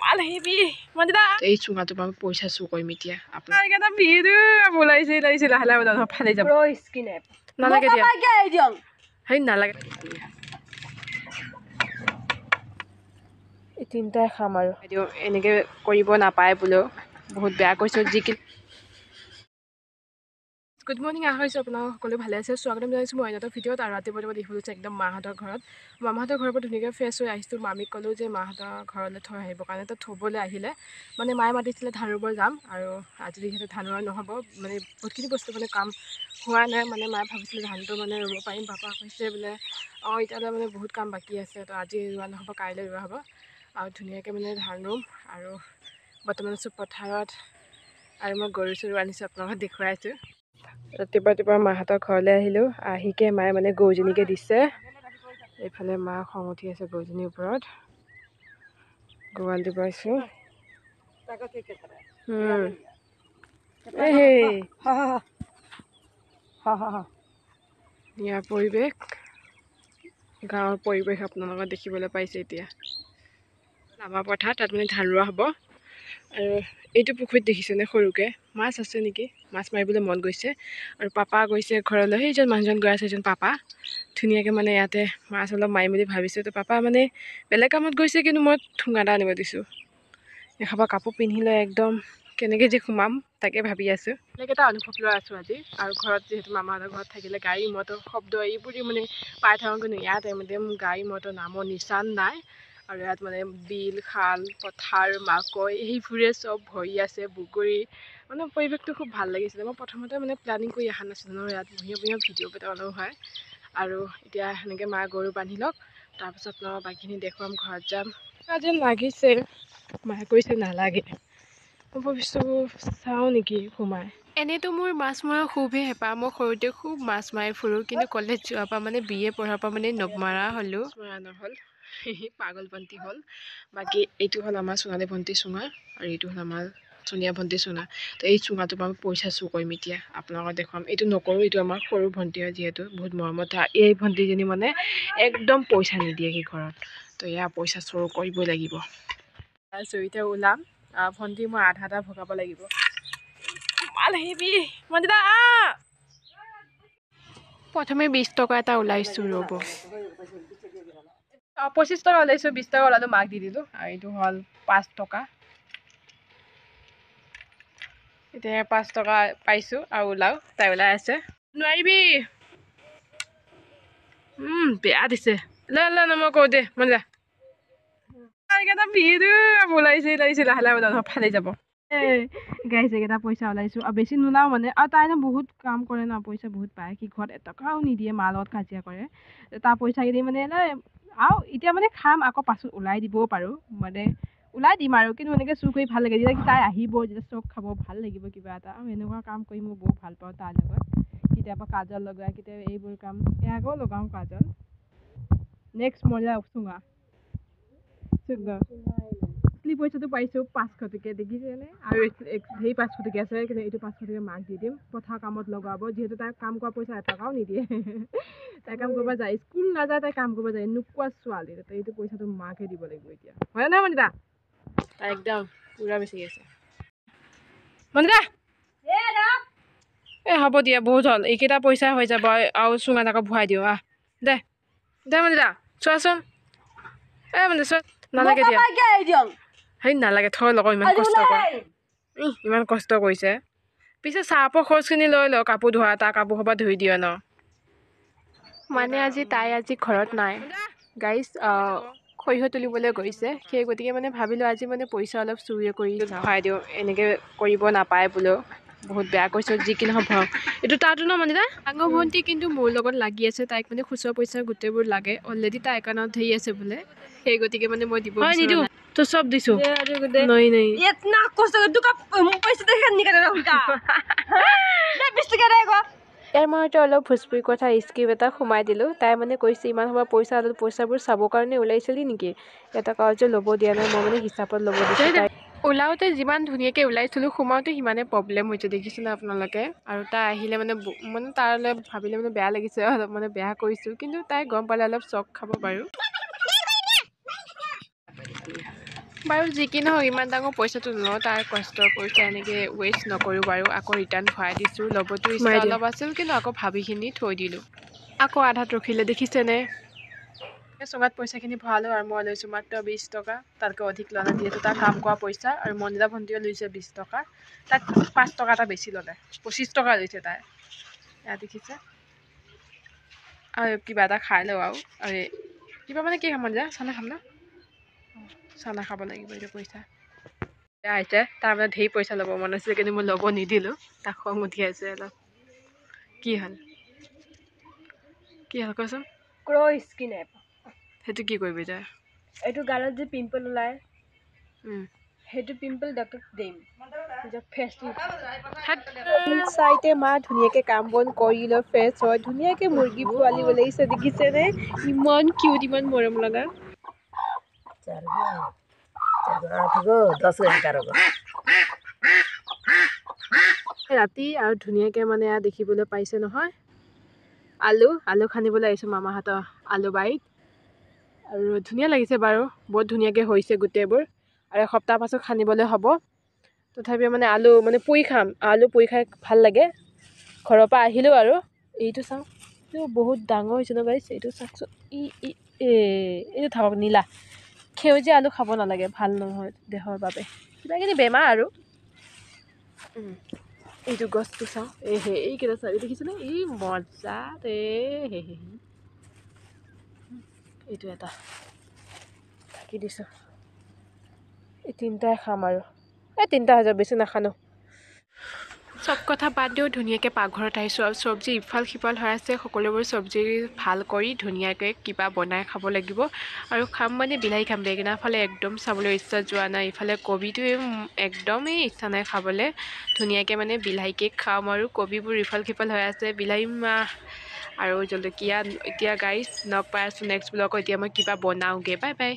মাল হেভি মজা এই চুঙাটো পৰা পইচা চুৰ কৰিম এতিয়া আপোনাৰ এটা ভিডিও বলাইছে লাহে লাহে বলা ফালি যাব প্ৰ স্কিন এপ নালাগে দিয়া হেই নালাগে এই তিনটাই খাম আৰু এনেকে কৰিব নাপায় বোলো বহুত বেয়া কৈছো যি কি গুড মৰ্নিং আহিছো আপোনালোক সকলো ভালে আছে স্বাগতম জনাইছো মই এটা ভিডিঅ'ত আৰু ৰাতিপুৱা দেখিবলৈ একদম মাহঁতৰ ঘৰত মামাহঁতৰ ঘৰৰ পৰা ধুনীয়াকৈ ফ্ৰেছ হৈ আহিছোঁ মামীক ক'লোঁ যে মাহঁতৰ ঘৰলৈ থৈ আহিবৰ কাৰণে তো থ'বলৈ আহিলে মানে মায়ে মাতিছিলে ধান ৰুব যাম আৰু আজি যিহেতু ধান ৰোৱা নহ'ব মানে বহুতখিনি বস্তু মানে কাম হোৱা নাই মানে মায়ে ভাবিছিলে ধানটো মানে ৰুব পাৰিম পাপা কৈছে বোলে অঁ এতিয়ালৈ মানে বহুত কাম বাকী আছে তো আজি ৰোৱা নহ'ব কাইলৈ ৰোৱা হ'ব আৰু ধুনীয়াকৈ মানে ধান ৰুম আৰু বৰ্তমান আছোঁ পথাৰত আৰু মই গৰু চৰু আনিছোঁ আপোনালোকক দেখুৱাইছোঁ ৰাতিপুৱা মাহঁতৰ ঘৰলৈ আহিলোঁ আহিকে মায়ে মানে গৰুজনীকে দিছে এইফালে মা খং উঠি আছে গৰুজনীৰ ওপৰত গৰুৱাল দিব আহিছোঁ ইয়াৰ পৰিৱেশ গাঁৱৰ পৰিৱেশ আপোনালোকে দেখিবলৈ পাইছে এতিয়া আমাৰ পথাৰ তাত মানে ধান ৰোৱা হ'ব আৰু এইটো পুখুৰীত দেখিছেনে সৰুকৈ মাছ আছে নেকি মাছ মাৰিবলৈ মন গৈছে আৰু পাপা গৈছে ঘৰলৈ সেইজন মানুহজন গৈ আছে সেইজন পাপা ধুনীয়াকৈ মানে ইয়াতে মাছ অলপ মাৰিম বুলি ভাবিছোঁ তো পাপা মানে বেলেগ কামত গৈছে কিন্তু মই ঠুঙা এটা আনিব দিছোঁ এসোপা কাপোৰ পিন্ধি লৈ একদম কেনেকৈ যে সোমাম তাকে ভাবি আছোঁ বেলেগ এটা অনুভৱ লৈ আছোঁ আজি আৰু ঘৰত যিহেতু মামাহঁতৰ ঘৰত থাকিলে গাড়ী মটৰ শব্দ এইবোৰেই মানে পাই থাকোঁ কিন্তু ইয়াত একদম গাড়ী মটৰ নামৰ নিচান নাই আৰু ইয়াত মানে বিল খাল পথাৰ মাকৈ সেইবোৰে চব ভৰি আছে বগৰী মানে পৰিৱেশটো খুব ভাল লাগিছিলে মই প্ৰথমতে মানে প্লেনিং কৰি অহা নাছিলোঁ ন ইয়াত বঢ়িয়া ভিডিঅ' কেইটামানো হয় আৰু এতিয়া সেনেকৈ মা গৰু বান্ধি লওক তাৰপিছত মই বাকীখিনি দেখুৱাম ঘৰত যাম যেন লাগিছে মায়ে কৈছে নালাগে মই ভাবিছোঁ চাওঁ নেকি সোমাই এনেইতো মোৰ মাছ মৰা খুবেই হেঁপাহ মই সৰুতে খুব মাছ মাৰি ফুৰোঁ কিন্তু কলেজ যোৱাৰ পৰা মানে BA পঢ়াৰ পৰা মানে নমৰা হ'লোঁ মৰা নহ'ল পাগল ভণ্টি হ'ল বাকী এইটো হ'ল আমাৰ সোণালী ভণ্টি চুঙা আৰু এইটো হ'ল আমাৰ ধুনীয়া ভণ্টি চুঙা তো এই চুঙাটোৰ পৰা পইচা চুৰ কৰিম এতিয়া আপোনালোকক দেখুৱাম এইটো নকৰোঁ এইটো আমাৰ সৰু ভণ্টি হয় যিহেতু বহুত মৰমত এই ভণ্টিজনী মানে একদম পইচা নিদিয়ে কি ঘৰত তো এয়া পইচা চুৰ কৰিবই লাগিব এতিয়া ওলাম ভণ্টি মই আধা ভগাব লাগিব মাল হেভি মজা প্ৰথমে 20 টকা এটা ওলাইছোঁ ৰ'ব 25 টকা ওলাইছোঁ 20 টকা ওলালোঁ মাক দি দিলোঁ আৰু এইটো হ'ল 5 টকা এতিয়া 5 টকা পাইছোঁ আৰু ওলাওঁ তাই ওলাই আছে নোৱাৰিবি বেয়া দিছে লৈ মই কওঁ দে মজা এটা ভিডিও বলাইছে লাহে লাহে বলা ফালি যাব গাইছে এইকেইটা পইচা ওলাইছোঁ আৰু বেছি নোলাওঁ মানে আৰু তাই বহুত কাম কৰে ন পইচা বহুত পায় কি ঘৰত এটকাও নিদিয়ে মাৰ লগত কাজিয়া কৰে তাৰ পইচাকেইদি মানে আৰু এতিয়া মানে খাম আকৌ পাছত ওলাই দিবও পাৰোঁ মানে ওলাই দিম আৰু কিন্তু এনেকৈ চুৰ কৰি ভাল লাগে যেতিয়া তাই আহিব যেতিয়া চব খাব ভাল লাগিব কিবা এটা আৰু এনেকুৱা কাম কৰি মই বহুত ভাল পাওঁ তাৰ লগত কেতিয়াবা কাজল লগাই কেতিয়াবা এইবোৰ কাম ইয়াকো লগাওঁ কাজল নেক্সট মজা চুঙা পইচাটো পাইছোঁ 500 টকীয়া দেখিছেনে আৰু সেই 500 টকীয়া আছে কিন্তু এইটো 500 টকীয়া মাক দি দিম পথাৰ কামত লগাব যিহেতু তাই কাম কৰা পইচা এটকাও নিদিয়ে তাই কাম কৰিব যায় স্কুল নাযায় তাই কাম কৰিব যায় নোকোৱা ছোৱালী তাই এইটো পইচাটো মাকে দিব লাগিব এতিয়া হয় নহয় মনিতা তাই একদম পুৰা বেছি আছে মনিতা হ'ব দিয়া বহুত হ'ল এইকেইটা পইচা হৈ যাব আৰু চুঙাত আকৌ ভৰাই দিওঁ দে মনিতা চোৱাচোন মানে চোৱা নালাগে দিয়া সেই নালাগে থৈ লগ ইমান কষ্ট কৰে ইমান কষ্ট কৰিছে পিছে চাহপৰ খৰচখিনি লৈ ল কাপোৰ ধোৱা তাৰ কাপোৰ সোপা ধুই দিয়ে ন মানে তাই আজি ঘৰত নাই গাইজ সৰিয়হ তুলিবলৈ গৈছে সেই গতিকে মানে ভাবিলোঁ আজি মানে পইচা অলপ চুৰি কৰি ভৰাই দিওঁ এনেকৈ কৰিব নাপায় বোলো বহুত বেয়া কৈছোঁ যি কি নহওক এইটো তাতো ন মানে ডাঙৰ ভণ্টি কিন্তু মোৰ লগত লাগি আছে তাইক মানে খুচুৰা পইচা গোটেইবোৰ লাগে অলৰেডি তাই একাউণ্টত হেৰি আছে বোলে সেই গতিকে মানে মই দিব নিদিওঁ তো চব দিছোঁ তাই মই অলপ ভোজপুৰি কথা স্ক্ৰিপ্ট এটা সোমাই দিলোঁ তাই মানে কৈছে ইমান সময় পইচাবোৰ চাবৰ কাৰণে ওলাইছিলি নেকি এটা কাগজে ল'ব দিয়া নাই মই মানে হিচাপত ল'ব দিছোঁ তাই ওলাওঁতে যিমান ধুনীয়াকৈ ওলাইছিলোঁ সোমাওঁতে সিমানে প্ৰব্লেম হৈছে দেখিছিলে আপোনালোকে আৰু তাই আহিলে মানে তালৈ ভাবিলে মানে বেয়া লাগিছে অলপ মানে বেয়া কৰিছোঁ কিন্তু তাই গম পালে অলপ চক খাব বাৰু বাৰু যি কি নহওক ইমান ডাঙৰ পইচাটো নলওঁ, তাৰ কষ্টৰ পইচা এনেকৈ ৱেষ্ট নকৰোঁ বাৰু। আকৌ ৰিটাৰ্ণ ভৰাই দিছোঁ। ল'বতো ইচ্ছা অলপ আছিল, কিন্তু আকৌ ভাবিখিনি থৈ দিলোঁ। আকৌ আধাত ৰখিলে দেখিছেনে। চুঙাত পইচাখিনি ভৰালোঁ আৰু মই লৈছোঁ মাত্ৰ 20 টকা। তাতকৈ অধিক লোৱা নাই, যিহেতু তাৰ কাম কৰা পইচা। আৰু মনিতা ভণ্টিও লৈছে 20 টকা। তাত 5 টকা এটা বেছি ল'লে, 25 টকা লৈছে তাই। এয়া দেখিছে। আৰু কিবা এটা খাই লওঁ আৰু কিবা মানে কি খাম যে চানা খাম ন, চানা খাব লাগিব। এইটো পইচা এয়া আহিছে, তাৰ মানে ঢেৰ পইচা ল'ব মন আছিলে, কিন্তু মই ল'ব নিদিলোঁ। তাক খং উঠি আছে অলপ। কি হ'ল কোৱাচোন? ক্ৰ স্কিন এপ। সেইটো কি কৰিবি তই? এইটো গালত যে পিম্পল ওলায়, সেইটো পিম্পল ডক্টৰক দিম। চাইতে মা ধুনীয়াকে কাম বন কৰি লৈ ফ্ৰেছ হয়, ধুনীয়াকে মুৰ্গী পোৱালি ওলাইছে দেখিছেনে? ইমান কিউট, ইমান মৰম লগা। ৰাতি আৰু ধুনীয়াকে মানে দেখিবলৈ পাইছে নহয়। আলু খান্দিবলৈ আহিছোঁ মামাহঁতৰ আলু বাৰীত। আৰু ধুনীয়া লাগিছে বাৰু, বহুত ধুনীয়াকৈ হৈছে গোটেইবোৰ। আৰু এসপ্তাহ পাছত খান্দিবলৈ হ'ব। তথাপিও মানে আলু মানে পুৰি খাম, আলু পুৰি খাই ভাল লাগে। ঘৰৰ পৰা আহিলোঁ আৰু এইটো চাওঁ, এইটো বহুত ডাঙৰ হৈছে ন গাইছ। এইটো চাওকচোন, এইটো থাকক নীলা। সেউজীয়া আলু খাব নালাগে, ভাল নহয় দেহৰ বাবে, কিবাকিবি বেমাৰ আৰু। এইটো গছটো চাওঁ, এইকেইটা চাবি দেখিছেনে? মজা এইটো এটা ঢাকি দিছোঁ। এই তিনিটাই খাম আৰু তিনিটা হৈ যাব, বেছি নাখানো। চব কথা বাদ দিওঁ, ধুনীয়াকৈ পাকঘৰত আহিছোঁ। আৰু চব্জি ইফাল সিফাল হৈ আছে, সকলোবোৰ চব্জি ভাল কৰি ধুনীয়াকৈ কিবা বনাই খাব লাগিব। আৰু খাম মানে বিলাহী খাম, বেঙেনাৰ ফালে একদম চাবলৈ ইচ্ছা যোৱা নাই। ইফালে কবিটোৱে একদমেই ইচ্ছা নাই খাবলৈ। ধুনীয়াকৈ মানে বিলাহীকে খাম আৰু কবিবোৰ ইফাল সিফাল হৈ আছে, বিলাহী আৰু জলকীয়া। এতিয়া গাইছ লগ পাই আছোঁ নেক্সট ব্লগত। এতিয়া মই কিবা বনাওঁগৈ। Bye bye.